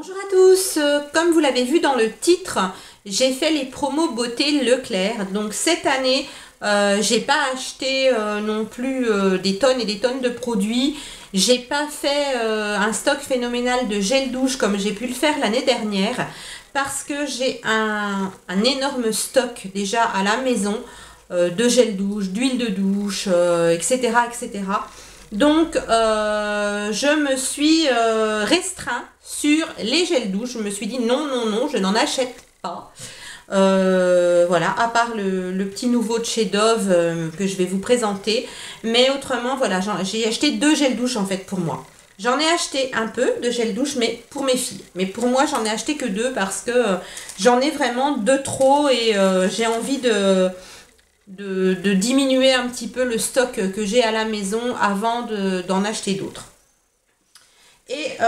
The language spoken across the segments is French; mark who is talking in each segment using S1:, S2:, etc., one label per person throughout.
S1: Bonjour à tous, comme vous l'avez vu dans le titre, j'ai fait les promos beauté Leclerc. Donc cette année, j'ai pas acheté non plus des tonnes et des tonnes de produits. J'ai pas fait un stock phénoménal de gel douche comme j'ai pu le faire l'année dernière parce que j'ai un énorme stock déjà à la maison de gel douche, d'huile de douche, etc., etc. Donc, je me suis restreint sur les gels douche. Je me suis dit non, non, non, je n'en achète pas. Voilà, à part le petit nouveau de chez Dove que je vais vous présenter. Mais autrement, voilà, j'ai acheté 2 gels douche en fait pour moi. J'en ai acheté un peu de gel douche, mais pour mes filles. Mais pour moi, j'en ai acheté que 2 parce que j'en ai vraiment 2 trop et j'ai envie de diminuer un petit peu le stock que j'ai à la maison avant d'en acheter d'autres. Et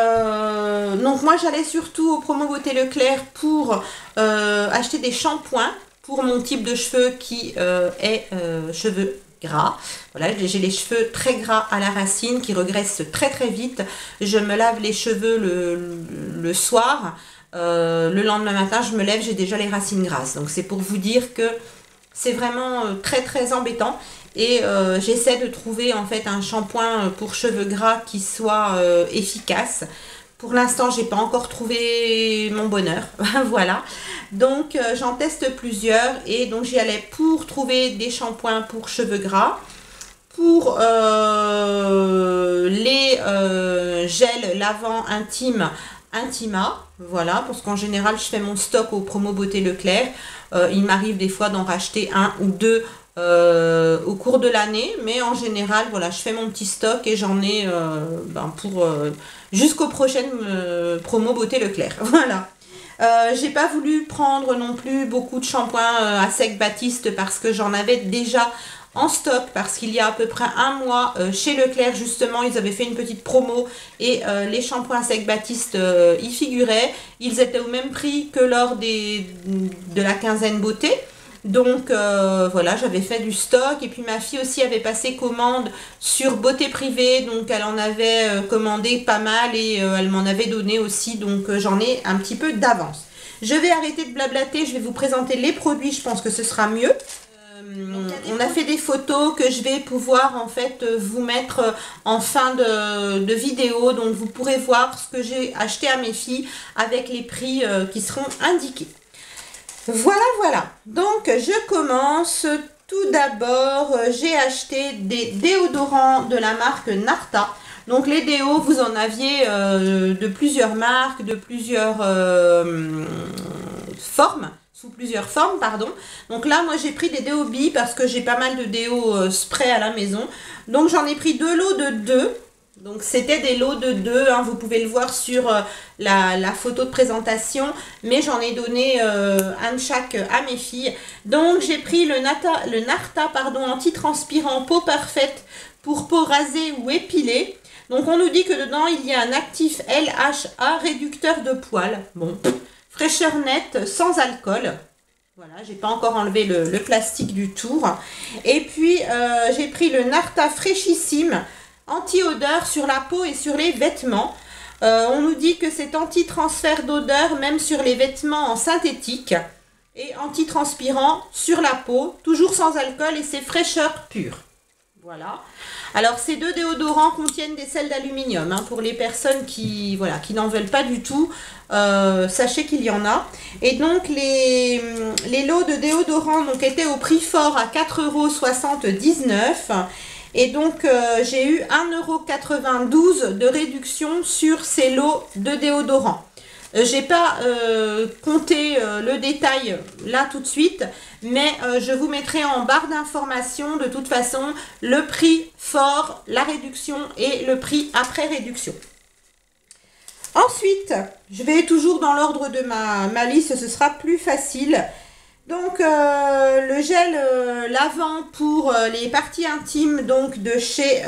S1: donc moi j'allais surtout au Promo Beauté Leclerc pour acheter des shampoings pour mon type de cheveux qui est cheveux gras. Voilà, j'ai les cheveux très gras à la racine qui regraissent très très vite. Je me lave les cheveux le soir. Le lendemain matin je me lève, j'ai déjà les racines grasses. Donc c'est pour vous dire que c'est vraiment très très embêtant et j'essaie de trouver en fait un shampoing pour cheveux gras qui soit efficace. Pour l'instant, j'ai pas encore trouvé mon bonheur. Voilà. Donc j'en teste plusieurs et donc j'y allais pour trouver des shampoings pour cheveux gras, pour les gels lavants intimes Intima, voilà, parce qu'en général je fais mon stock au Promo Beauté Leclerc. Il m'arrive des fois d'en racheter 1 ou 2 au cours de l'année, mais en général voilà, je fais mon petit stock et j'en ai pour jusqu'aux prochaines Promo Beauté Leclerc. Voilà. J'ai pas voulu prendre non plus beaucoup de shampoings à sec Baptiste parce que j'en avais déjà en stock, parce qu'il y a à peu près un mois chez Leclerc justement ils avaient fait une petite promo et les shampoings à sec Baptiste y figuraient. Ils étaient au même prix que lors de la quinzaine beauté. Donc voilà, j'avais fait du stock et puis ma fille aussi avait passé commande sur Beauté Privée, donc elle en avait commandé pas mal et elle m'en avait donné aussi, donc j'en ai un petit peu d'avance. Je vais arrêter de blablater, je vais vous présenter les produits, je pense que ce sera mieux. On a fait des photos que je vais pouvoir en fait vous mettre en fin de vidéo, donc vous pourrez voir ce que j'ai acheté à mes filles avec les prix qui seront indiqués. Voilà, voilà. Donc, je commence. Tout d'abord, j'ai acheté des déodorants de la marque Narta. Donc, les déos, vous en aviez de plusieurs marques, de plusieurs formes. Sous plusieurs formes, pardon. Donc là, moi, j'ai pris des déos billes parce que j'ai pas mal de déos spray à la maison. Donc, j'en ai pris 2 lots de 2. Donc c'était des lots de 2, hein, vous pouvez le voir sur la photo de présentation, mais j'en ai donné un de chaque à mes filles. Donc j'ai pris le Narta anti-transpirant peau parfaite pour peau rasée ou épilée. Donc on nous dit que dedans il y a un actif LHA réducteur de poils. Bon, fraîcheur nette sans alcool. Voilà, j'ai pas encore enlevé le plastique du tour. Et puis j'ai pris le Narta fraîchissime anti-odeur sur la peau et sur les vêtements. On nous dit que c'est anti-transfert d'odeur même sur les vêtements en synthétique et anti-transpirant sur la peau, toujours sans alcool et c'est fraîcheur pure. Voilà. Alors ces 2 déodorants contiennent des sels d'aluminium, hein, pour les personnes qui n'en veulent pas du tout. Sachez qu'il y en a. Et donc les lots de déodorants donc, étaient au prix fort à 4,79 €. Et donc, j'ai eu 1,92 € de réduction sur ces lots de déodorants. J'ai pas compté le détail là tout de suite, mais je vous mettrai en barre d'informations de toute façon le prix fort, la réduction et le prix après réduction. Ensuite, je vais toujours dans l'ordre de ma liste, ce sera plus facile. Donc le gel lavant pour les parties intimes donc de chez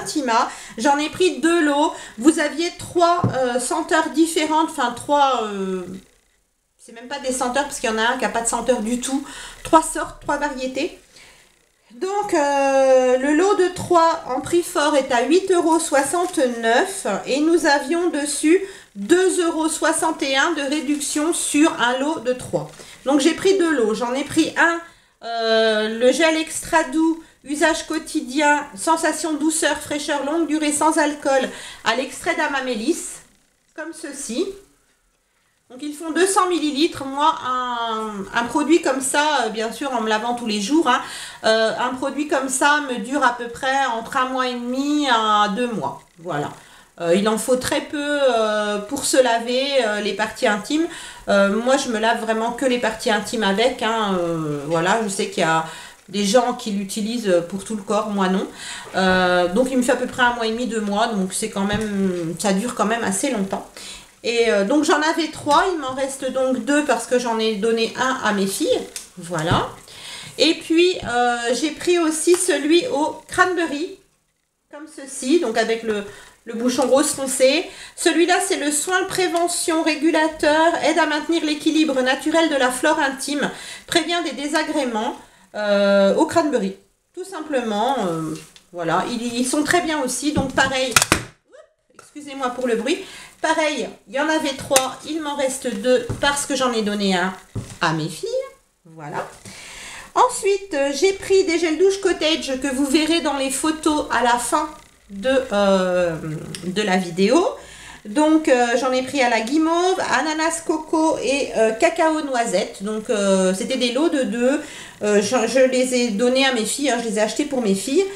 S1: Intima, j'en ai pris 2 lots. Vous aviez 3 senteurs différentes, enfin 3 c'est même pas des senteurs parce qu'il y en a un qui n'a pas de senteur du tout. 3 sortes, 3 variétés. Donc le lot de 3 3 en prix fort est à 8,69 € et nous avions dessus 2,61 € de réduction sur un lot de 3. Donc j'ai pris 2 lots. J'en ai pris un, le gel extra doux, usage quotidien, sensation douceur, fraîcheur, longue durée, sans alcool, à l'extrait d'amamélis, comme ceci. Donc ils font 200 ml. Moi, un produit comme ça, bien sûr en me lavant tous les jours, hein, un produit comme ça me dure à peu près entre 1 mois et demi à 2 mois. Voilà. Il en faut très peu pour se laver les parties intimes. Moi, je me lave vraiment que les parties intimes avec. Hein, voilà, je sais qu'il y a des gens qui l'utilisent pour tout le corps, moi non. Donc il me fait à peu près 1 mois et demi, 2 mois. Donc c'est quand même, ça dure quand même assez longtemps. Et donc j'en avais 3, il m'en reste donc 2 parce que j'en ai donné un à mes filles. Voilà. Et puis j'ai pris aussi celui au cranberry, comme ceci, donc avec le bouchon rose foncé. Celui-là, c'est le soin prévention régulateur, aide à maintenir l'équilibre naturel de la flore intime, prévient des désagréments au cranberry. Tout simplement, voilà, ils sont très bien aussi. Donc pareil, excusez-moi pour le bruit. Pareil, il y en avait 3, il m'en reste 2 parce que j'en ai donné un à mes filles. Voilà. Ensuite, j'ai pris des gels douche cottage que vous verrez dans les photos à la fin de la vidéo. Donc, j'en ai pris à la guimauve, ananas, coco et cacao noisette. Donc, c'était des lots de 2. Je les ai donnés à mes filles, hein, je les ai achetés pour mes filles.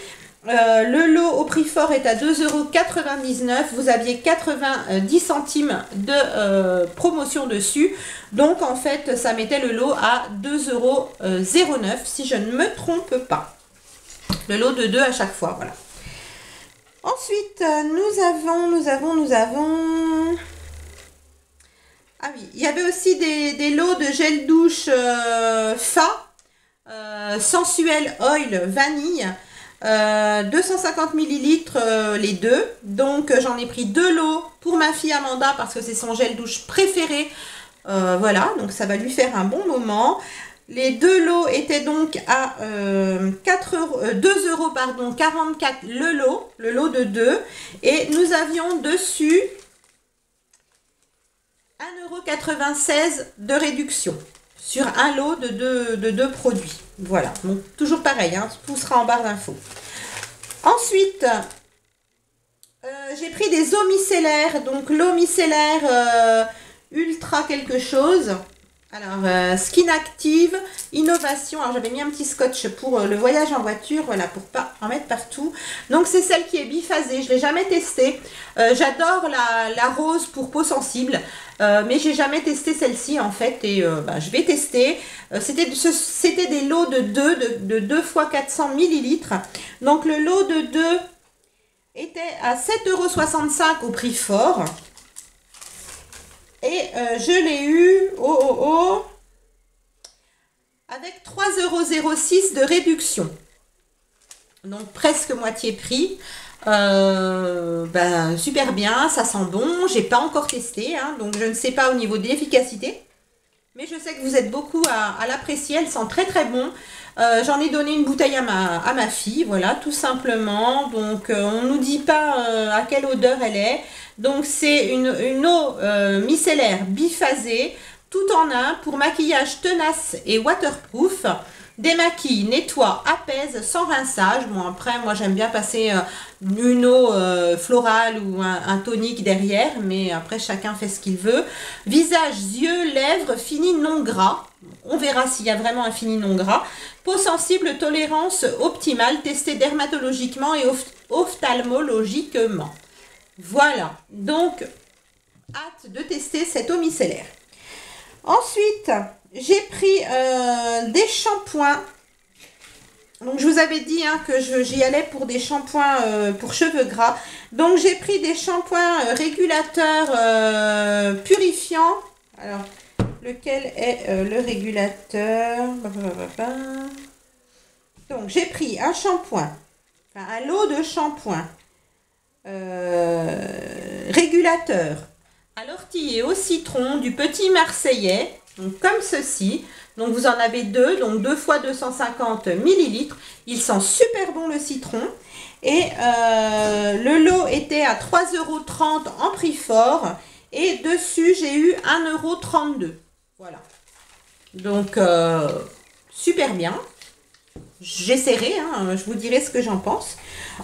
S1: Le lot au prix fort est à 2,99 €. Vous aviez 90 centimes de promotion dessus. Donc, en fait, ça mettait le lot à 2,09 € si je ne me trompe pas. Le lot de 2 à chaque fois, voilà. Ensuite, nous avons... Ah oui, il y avait aussi des lots de gel douche Fa, sensuel oil vanille. 250 ml les deux. Donc j'en ai pris 2 lots pour ma fille Amanda parce que c'est son gel douche préféré. Voilà, donc ça va lui faire un bon moment. Les 2 lots étaient donc à 2,44 € le lot de 2. Et nous avions dessus 1,96 € de réduction sur un lot de deux produits. Voilà, donc toujours pareil, hein, tout sera en barre d'infos. Ensuite, j'ai pris des eaux micellaires, donc l'eau micellaire ultra quelque chose. Alors, Skin Active, Innovation. Alors, j'avais mis un petit scotch pour le voyage en voiture, voilà, pour pas en mettre partout. Donc, c'est celle qui est biphasée. Je ne l'ai jamais testée. J'adore la rose pour peau sensible, mais j'ai jamais testé celle-ci, en fait. Et je vais tester. C'était des lots de 2 x 400 ml. Donc, le lot de 2 était à 7,65 € au prix fort. Et je l'ai eu avec 3,06 € de réduction. Donc presque moitié prix. Super bien, ça sent bon. J'ai pas encore testé, hein, donc je ne sais pas au niveau de l'efficacité. Mais je sais que vous êtes beaucoup à l'apprécier. Elle sent très très bon. J'en ai donné une bouteille à ma fille, voilà, tout simplement. Donc on ne nous dit pas à quelle odeur elle est. Donc c'est une eau micellaire biphasée, tout en un, pour maquillage tenace et waterproof. Démaquille, nettoie, apaise sans rinçage. Bon, après, moi j'aime bien passer une eau florale ou un tonique derrière, mais après chacun fait ce qu'il veut. Visage, yeux, lèvres, fini non gras. On verra s'il y a vraiment un fini non gras. Peau sensible, tolérance optimale, testée dermatologiquement et ophtalmologiquement. Voilà, donc hâte de tester cette eau micellaire. Ensuite, j'ai pris des shampoings. Donc je vous avais dit, hein, que j'y allais pour des shampoings pour cheveux gras. Donc j'ai pris des shampoings régulateurs purifiants. Alors, lequel est le régulateur? Donc j'ai pris un shampoing, un lot de shampoings régulateur à l'ortie et au citron du Petit Marseillais, donc comme ceci. Donc vous en avez 2, donc 2 x 250 ml. Il sent super bon le citron. Et le lot était à 3,30 € en prix fort. Et dessus, j'ai eu 1,32 €. Voilà. Donc, super bien. J'essaierai, hein, je vous dirai ce que j'en pense.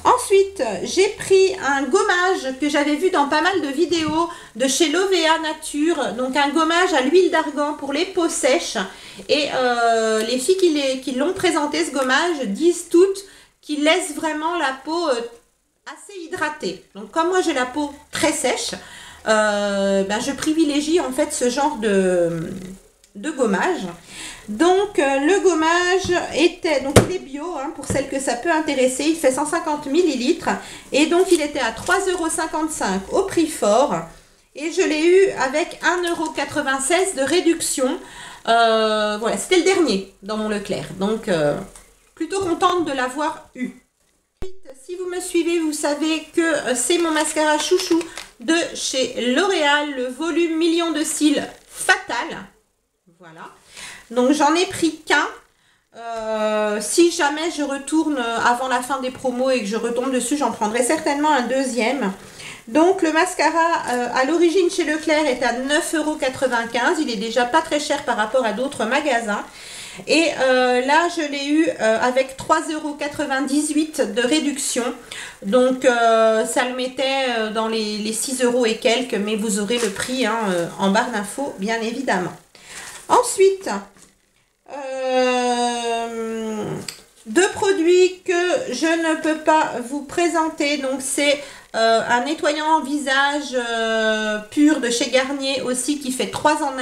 S1: Ensuite, j'ai pris un gommage que j'avais vu dans pas mal de vidéos de chez Lovea Nature. Donc, un gommage à l'huile d'argan pour les peaux sèches. Et les filles qui l'ont présenté, ce gommage, disent toutes qu'il laisse vraiment la peau assez hydratée. Donc, comme moi, j'ai la peau très sèche, je privilégie en fait ce genre de gommage. Donc le gommage était, donc il est bio, hein, pour celles que ça peut intéresser, il fait 150 ml et donc il était à 3,55 € au prix fort et je l'ai eu avec 1,96 € de réduction. Voilà, c'était le dernier dans mon Leclerc, donc plutôt contente de l'avoir eu. Si vous me suivez, vous savez que c'est mon mascara chouchou de chez L'Oréal, le volume million de cils Fatal. Voilà. Donc j'en ai pris qu'un. Si jamais je retourne avant la fin des promos et que je retombe dessus, j'en prendrai certainement un deuxième. Donc le mascara à l'origine chez Leclerc est à 9,95 €. Il est déjà pas très cher par rapport à d'autres magasins. Et là, je l'ai eu avec 3,98 € de réduction. Donc, ça le mettait dans les 6 € et quelques, mais vous aurez le prix hein, en barre d'infos, bien évidemment. Ensuite, deux produits que je ne peux pas vous présenter. Donc, c'est un nettoyant visage pur de chez Garnier aussi qui fait 3 en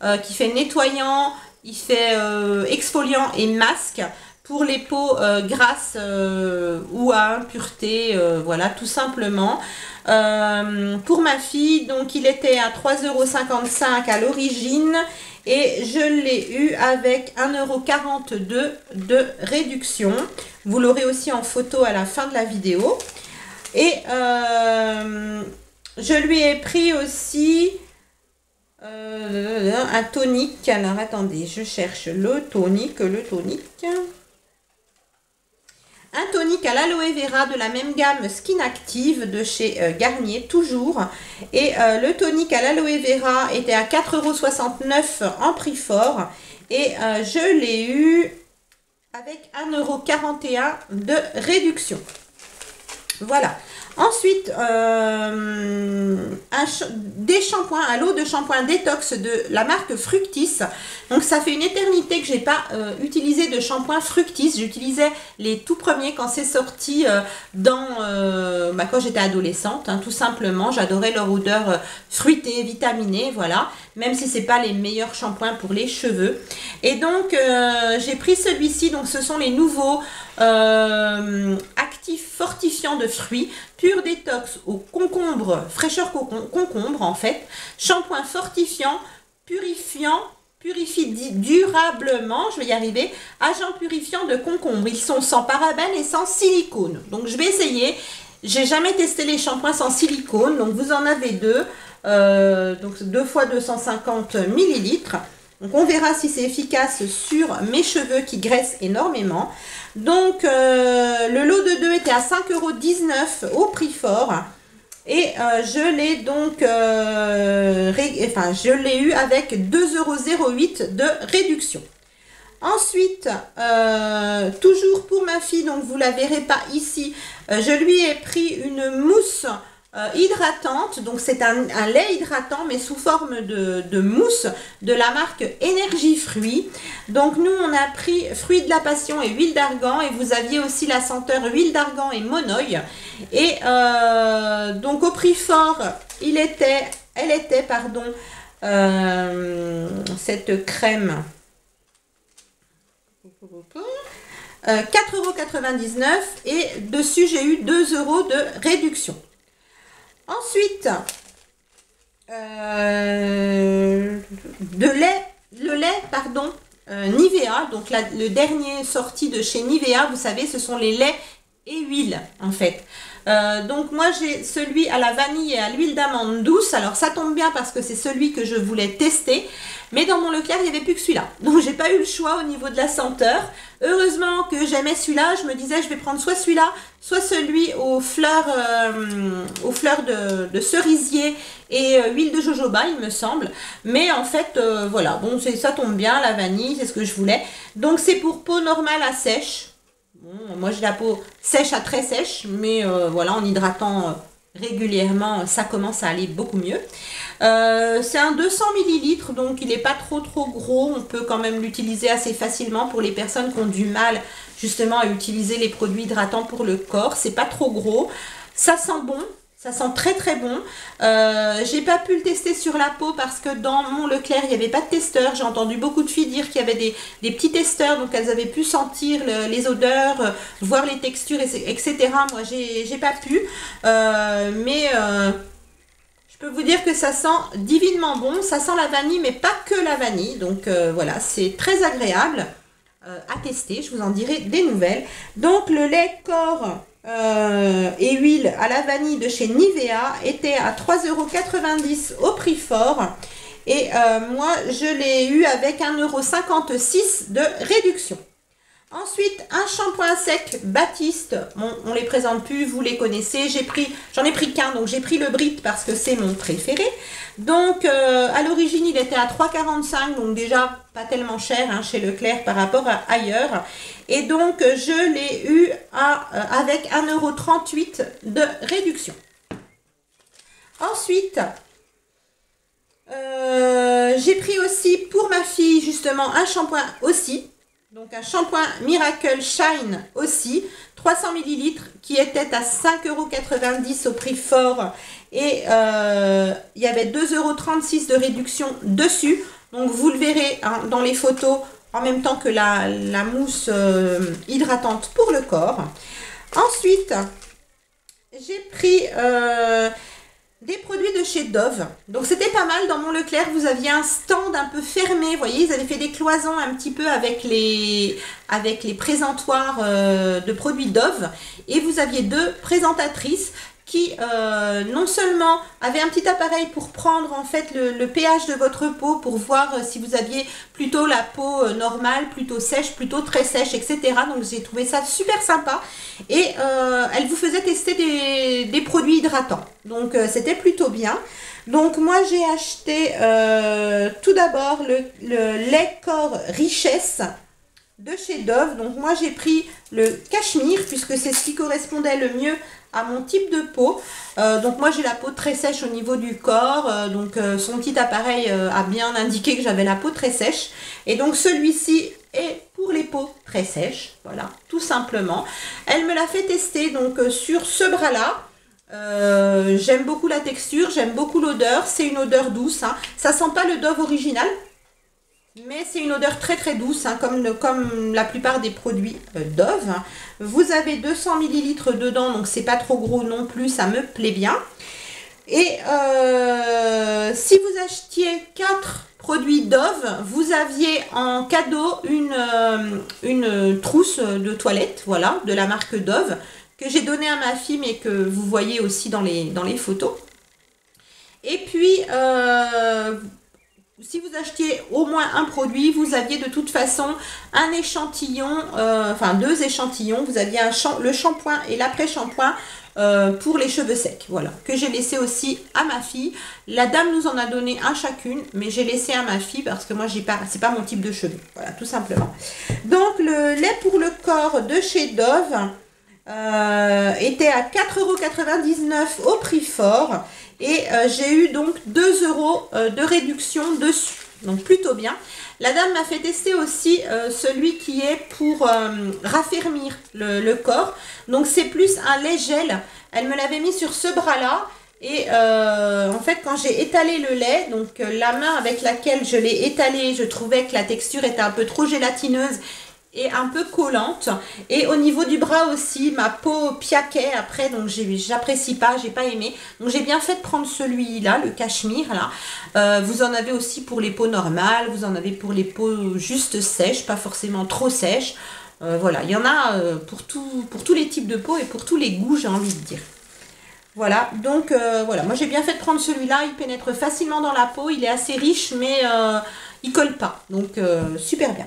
S1: 1, qui fait nettoyant. Il fait exfoliant et masque pour les peaux grasses ou à impureté, voilà, tout simplement. Pour ma fille, donc il était à 3,55 € à l'origine et je l'ai eu avec 1,42 € de réduction. Vous l'aurez aussi en photo à la fin de la vidéo. Et je lui ai pris aussi un tonique. Alors attendez, je cherche le tonique. Un tonique à l'aloe vera de la même gamme Skin Active de chez Garnier, toujours. Et le tonique à l'aloe vera était à 4,69 € en prix fort. Et je l'ai eu avec 1,41 € de réduction. Voilà. Ensuite, des shampoings, un lot de shampoing détox de la marque Fructis. Donc, ça fait une éternité que je n'ai pas utilisé de shampoing Fructis. J'utilisais les tout premiers quand c'est sorti quand j'étais adolescente, hein, tout simplement. J'adorais leur odeur fruitée, vitaminée, voilà. Même si ce n'est pas les meilleurs shampoings pour les cheveux. Et donc, j'ai pris celui-ci. Donc, ce sont les nouveaux actifs fortifiants de fruits. Pur détox au concombre, fraîcheur concombre en fait. Shampoing fortifiant, purifie durablement, je vais y arriver. Agent purifiant de concombre. Ils sont sans parabènes et sans silicone. Donc je vais essayer. J'ai jamais testé les shampoings sans silicone. Donc vous en avez deux. Donc 2 fois 250 ml. Donc on verra si c'est efficace sur mes cheveux qui graissent énormément. Donc le lot de 2 était à 5,19 € au prix fort. Et je l'ai donc je l'ai eu avec 2,08 € de réduction. Ensuite, toujours pour ma fille, donc vous la verrez pas ici, je lui ai pris une mousse hydratante. Donc c'est un lait hydratant mais sous forme de mousse de la marque Énergie Fruits. Donc nous on a pris fruits de la passion et huile d'argan, et vous aviez aussi la senteur huile d'argan et monoï. Et donc au prix fort elle était cette crème 4,99 € et dessus j'ai eu 2 € de réduction. Ensuite, le lait, Nivea, donc le dernier sorti de chez Nivea, vous savez, ce sont les laits et huile en fait. Donc moi j'ai celui à la vanille et à l'huile d'amande douce. Alors ça tombe bien parce que c'est celui que je voulais tester. Mais dans mon Leclerc, il n'y avait plus que celui-là. Donc j'ai pas eu le choix au niveau de la senteur. Heureusement que j'aimais celui-là. Je me disais je vais prendre soit celui-là, soit celui aux fleurs de cerisier et huile de jojoba, il me semble. Mais en fait, voilà. Bon, ça tombe bien, la vanille, c'est ce que je voulais. Donc c'est pour peau normale à sèche. Bon, moi j'ai la peau sèche à très sèche, mais voilà, en hydratant régulièrement, ça commence à aller beaucoup mieux. C'est un 200 ml, donc il n'est pas trop gros. On peut quand même l'utiliser assez facilement pour les personnes qui ont du mal justement à utiliser les produits hydratants pour le corps. C'est pas trop gros. Ça sent bon. Ça sent très bon. J'ai pas pu le tester sur la peau parce que dans mon Leclerc, il n'y avait pas de testeur. J'ai entendu beaucoup de filles dire qu'il y avait des petits testeurs, donc elles avaient pu sentir les odeurs, voir les textures, etc. Moi, j'ai pas pu. Mais je peux vous dire que ça sent divinement bon. Ça sent la vanille, mais pas que la vanille. Donc voilà, c'est très agréable à tester. Je vous en dirai des nouvelles. Donc le lait corps et huile à la vanille de chez Nivea était à 3,90 € au prix fort. Et moi, je l'ai eu avec 1,56 € de réduction. Ensuite, un shampoing sec Baptiste. Bon, on les présente plus, vous les connaissez. J'en ai pris qu'un, donc j'ai pris le Brit parce que c'est mon préféré. Donc, à l'origine, il était à 3,45 €, donc déjà pas tellement cher hein, chez Leclerc par rapport à ailleurs. Et donc, je l'ai eu avec 1,38 € de réduction. Ensuite, j'ai pris aussi pour ma fille justement un shampoing aussi. Donc un shampoing Miracle Shine aussi, 300 ml qui était à 5,90 € au prix fort. Et il y avait 2,36 € de réduction dessus. Donc vous le verrez hein, dans les photos en même temps que la mousse hydratante pour le corps. Ensuite, j'ai pris des produits de chez Dove. Donc c'était pas mal. Dans mon Leclerc, vous aviez un stand un peu fermé. Vous voyez, ils avaient fait des cloisons un petit peu avec les présentoirs de produits Dove. Et vous aviez deux présentatrices qui non seulement avaient un petit appareil pour prendre en fait le pH de votre peau pour voir si vous aviez plutôt la peau normale, plutôt sèche, plutôt très sèche, etc. Donc j'ai trouvé ça super sympa. Et elle vous faisait tester des produits hydratants. Donc c'était plutôt bien. Donc moi j'ai acheté tout d'abord le lait corps richesse de chez Dove. Donc moi j'ai pris le cachemire puisque c'est ce qui correspondait le mieux à mon type de peau. Donc moi j'ai la peau très sèche au niveau du corps. Donc son petit appareil a bien indiqué que j'avais la peau très sèche. Et donc celui-ci est pour les peaux très sèches. Voilà, tout simplement. Elle me l'a fait tester donc sur ce bras-là. J'aime beaucoup la texture, j'aime beaucoup l'odeur. C'est une odeur douce. Hein. Ça sent pas le Dove original. Mais c'est une odeur très douce, hein, comme la plupart des produits Dove. Vous avez 200 ml dedans, donc c'est pas trop gros non plus, ça me plaît bien. Et si vous achetiez 4 produits Dove, vous aviez en cadeau une trousse de toilette, voilà, de la marque Dove, que j'ai donnée à ma fille, mais que vous voyez aussi dans les photos. Et puis, si vous achetiez au moins un produit, vous aviez de toute façon un échantillon, enfin 2 échantillons. Vous aviez le shampoing et l'après-shampoing pour les cheveux secs. Voilà, que j'ai laissé aussi à ma fille. La dame nous en a donné un chacune, mais j'ai laissé à ma fille parce que moi, c'est pas mon type de cheveux. Voilà, tout simplement. Donc, le lait pour le corps de chez Dove était à 4,99 € au prix fort. Et j'ai eu donc 2 € de réduction dessus. Donc plutôt bien. La dame m'a fait tester aussi celui qui est pour raffermir le corps. Donc c'est plus un lait gel. Elle me l'avait mis sur ce bras-là. Et en fait quand j'ai étalé le lait, donc la main avec laquelle je l'ai étalé, je trouvais que la texture était un peu trop gélatineuse et un peu collante. Et au niveau du bras aussi, ma peau piaquait après, donc j'apprécie pas, j'ai pas aimé. Donc j'ai bien fait de prendre celui-là, le cachemire là. Vous en avez aussi pour les peaux normales, vous en avez pour les peaux juste sèches, pas forcément trop sèches. Voilà, il y en a pour tous les types de peau et pour tous les goûts, j'ai envie de dire. Voilà, donc voilà, moi j'ai bien fait de prendre celui-là, il pénètre facilement dans la peau, il est assez riche, mais il colle pas, donc super bien.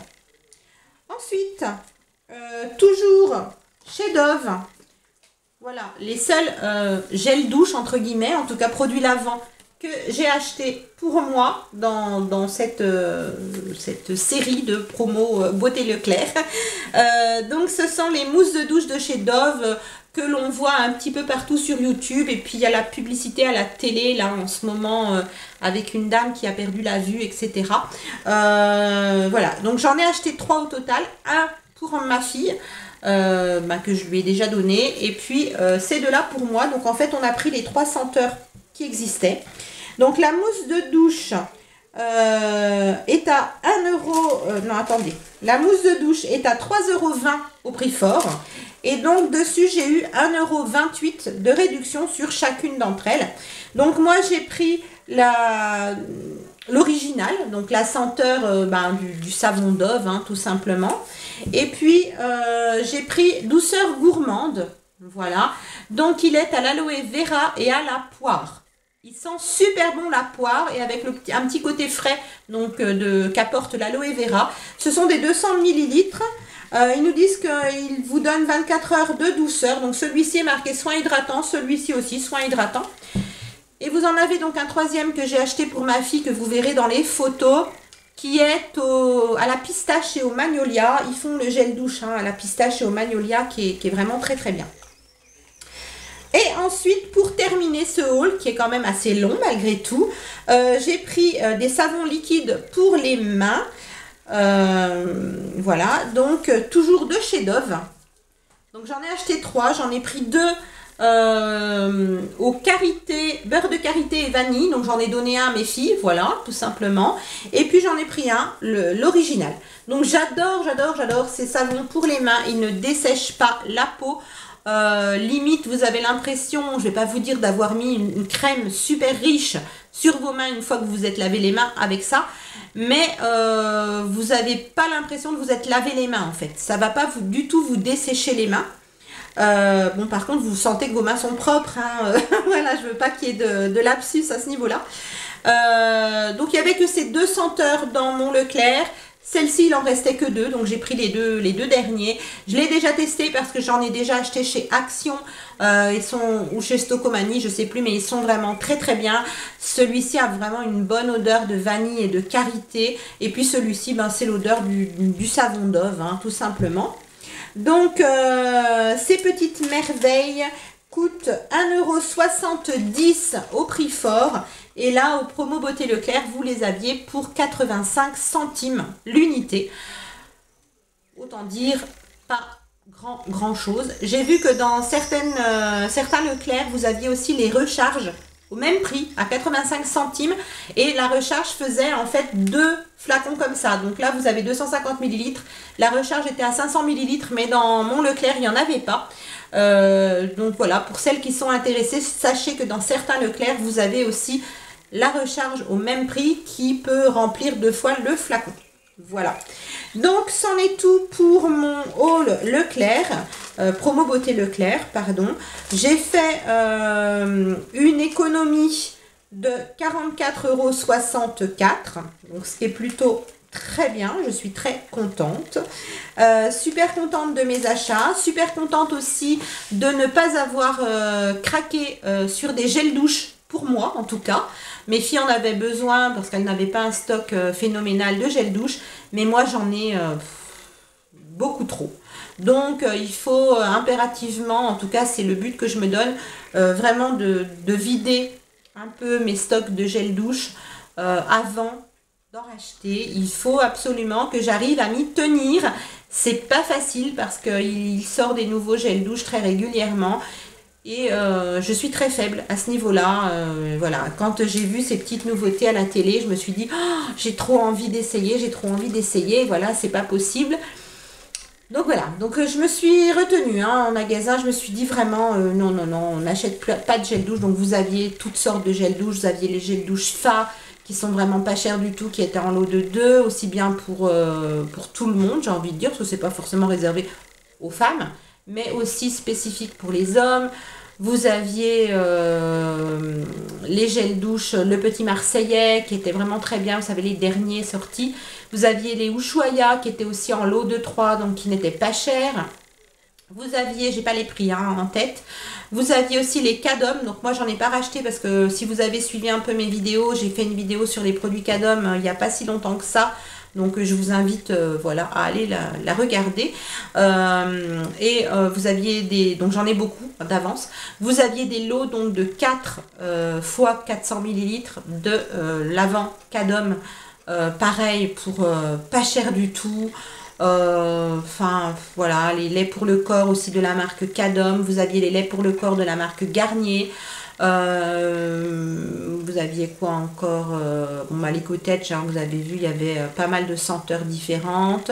S1: Ensuite, toujours chez Dove, voilà, les seuls gels douche, entre guillemets, en tout cas produits lavants, que j'ai acheté pour moi dans cette série de promos Beauté Leclerc. Donc ce sont les mousses de douche de chez Dove que l'on voit un petit peu partout sur YouTube, et puis il y a la publicité à la télé là en ce moment avec une dame qui a perdu la vue, etc. Voilà, donc j'en ai acheté 3 au total, un pour ma fille que je lui ai déjà donné, et puis ces deux-là pour moi. Donc en fait on a pris les 3 senteurs qui existaient. Donc la mousse de douche est à 1 euro, non attendez, la mousse de douche est à 3,20 € au prix fort, et donc dessus j'ai eu 1,28 € de réduction sur chacune d'entre elles. Donc moi j'ai pris l'original, donc la senteur du savon Dove, hein, tout simplement, et puis j'ai pris douceur gourmande, voilà, donc il est à l'aloe vera et à la poire. Il sent super bon la poire, et avec un petit côté frais donc qu'apporte l'aloe vera. Ce sont des 200 ml. Ils nous disent qu'ils vous donnent 24 heures de douceur. Donc celui-ci est marqué soin hydratant, celui-ci aussi soin hydratant. Et vous en avez donc un troisième que j'ai acheté pour ma fille, que vous verrez dans les photos, qui est à la pistache et au magnolia. Ils font le gel douche à la pistache et au magnolia qui est vraiment très très bien. Et ensuite, pour terminer ce haul, qui est quand même assez long malgré tout, j'ai pris des savons liquides pour les mains. Voilà, donc toujours de chez Dove. Donc j'en ai acheté 3, j'en ai pris 2 au karité, beurre de karité et vanille. Donc j'en ai donné un à mes filles, voilà, tout simplement. Et puis j'en ai pris un, l'original. Donc j'adore ces savons pour les mains. Ils ne dessèchent pas la peau. Limite vous avez l'impression, je vais pas vous dire d'avoir mis une crème super riche sur vos mains une fois que vous êtes lavé les mains avec ça, mais vous n'avez pas l'impression de vous être lavé les mains en fait. Ça va pas du tout vous dessécher les mains. Bon, par contre vous sentez que vos mains sont propres, hein. Voilà, je veux pas qu'il y ait de lapsus à ce niveau là. Donc il y avait que ces 2 senteurs dans mon Leclerc. Celle-ci, il en restait que 2, donc j'ai pris les deux derniers. Je l'ai déjà testé parce que j'en ai déjà acheté chez Action ou chez Stocomanie, je sais plus, mais ils sont vraiment très très bien. Celui-ci a vraiment une bonne odeur de vanille et de karité. Et puis celui-ci, c'est l'odeur du savon Dove, hein, tout simplement. Donc, ces petites merveilles coûtent 1,70 € au prix fort. Et là, au promo Beauté Leclerc, vous les aviez pour 85 centimes l'unité. Autant dire, pas grand chose. J'ai vu que dans certains Leclerc, vous aviez aussi les recharges au même prix, à 85 centimes. Et la recharge faisait en fait 2 flacons comme ça. Donc là, vous avez 250 ml. La recharge était à 500 ml, mais dans mon Leclerc, il n'y en avait pas. Donc voilà, pour celles qui sont intéressées, sachez que dans certains Leclerc, vous avez aussi la recharge au même prix qui peut remplir 2 fois le flacon. Voilà. Donc, c'en est tout pour mon haul Leclerc, promo Beauté Leclerc, pardon. J'ai fait une économie de 44,64 €, donc ce qui est plutôt très bien, je suis très contente. Super contente de mes achats, super contente aussi de ne pas avoir craqué sur des gels douche, pour moi en tout cas. Mes filles en avaient besoin parce qu'elles n'avaient pas un stock phénoménal de gel douche, mais moi j'en ai beaucoup trop. Donc il faut impérativement, en tout cas c'est le but que je me donne, vraiment de vider un peu mes stocks de gel douche avant d'en racheter. Il faut absolument que j'arrive à m'y tenir. C'est pas facile parce qu'il sort des nouveaux gels douche très régulièrement. Et je suis très faible à ce niveau-là. Voilà, quand j'ai vu ces petites nouveautés à la télé, je me suis dit, oh, j'ai trop envie d'essayer, voilà, c'est pas possible. Donc voilà, donc je me suis retenue en magasin, je me suis dit vraiment, non, on n'achète pas de gel douche. Donc vous aviez toutes sortes de gel douche, vous aviez les gel douche Fa qui sont vraiment pas chers du tout, qui étaient en lot de 2, aussi bien pour tout le monde, j'ai envie de dire, parce que c'est pas forcément réservé aux femmes, mais aussi spécifique pour les hommes. Vous aviez les gels douche, le petit Marseillais, qui était vraiment très bien, vous savez, les derniers sortis. Vous aviez les Ushuaïa, qui étaient aussi en lot de 3, donc qui n'étaient pas chers. Vous aviez, j'ai pas les prix hein, en tête, vous aviez aussi les Cadom, donc moi j'en ai pas racheté parce que si vous avez suivi un peu mes vidéos, j'ai fait une vidéo sur les produits Cadom il n'y a pas si longtemps que ça, donc je vous invite voilà, à aller la regarder. Vous aviez des, donc j'en ai beaucoup d'avance, vous aviez des lots donc de 4 fois 400 ml de l'avant Cadom, pareil pour pas cher du tout. Enfin voilà, les laits pour le corps aussi de la marque Cadom, vous aviez les laits pour le corps de la marque Garnier, vous aviez quoi encore, bon bah les cottages, hein, vous avez vu il y avait pas mal de senteurs différentes,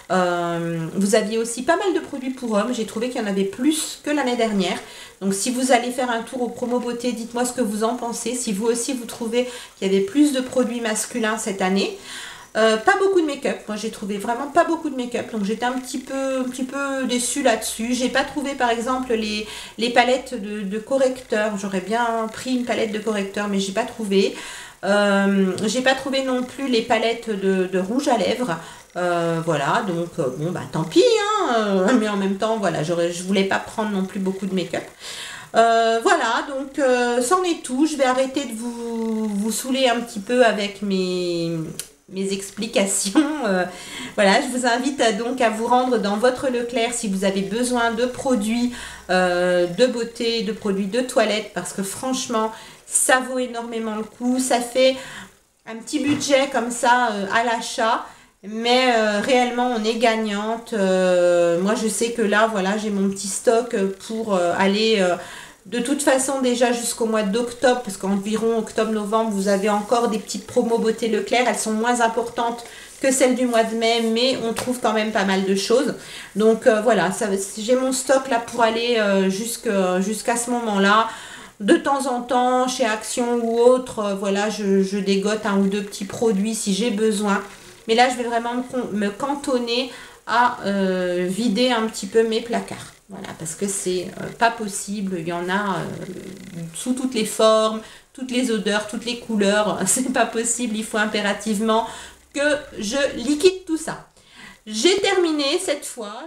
S1: vous aviez aussi pas mal de produits pour hommes, j'ai trouvé qu'il y en avait plus que l'année dernière, donc si vous allez faire un tour au Promo Beauté, dites-moi ce que vous en pensez, si vous aussi vous trouvez qu'il y avait plus de produits masculins cette année. Pas beaucoup de make-up, moi j'ai trouvé vraiment pas beaucoup de make-up, donc j'étais un petit peu déçue là-dessus. J'ai pas trouvé par exemple les palettes de correcteurs, j'aurais bien pris une palette de correcteurs mais j'ai pas trouvé. J'ai pas trouvé non plus les palettes de rouge à lèvres, voilà, donc bon bah tant pis, hein, mais en même temps voilà, je voulais pas prendre non plus beaucoup de make-up. Voilà, donc c'en est tout, je vais arrêter de vous saouler un petit peu avec mes explications. Voilà, je vous invite donc à vous rendre dans votre Leclerc si vous avez besoin de produits de beauté, de produits de toilette, parce que franchement, ça vaut énormément le coup. Ça fait un petit budget comme ça à l'achat, mais réellement on est gagnante. Moi je sais que là, voilà, j'ai mon petit stock pour aller... de toute façon, déjà jusqu'au mois d'octobre, parce qu'environ octobre-novembre, vous avez encore des petites promos beauté Leclerc. Elles sont moins importantes que celles du mois de mai, mais on trouve quand même pas mal de choses. Donc voilà, j'ai mon stock là pour aller jusqu'à ce moment-là. De temps en temps, chez Action ou autre, voilà, je dégote un ou deux petits produits si j'ai besoin. Mais là, je vais vraiment me cantonner à vider un petit peu mes placards. Voilà, parce que c'est pas possible, il y en a sous toutes les formes, toutes les odeurs, toutes les couleurs, c'est pas possible, il faut impérativement que je liquide tout ça. J'ai terminé cette fois.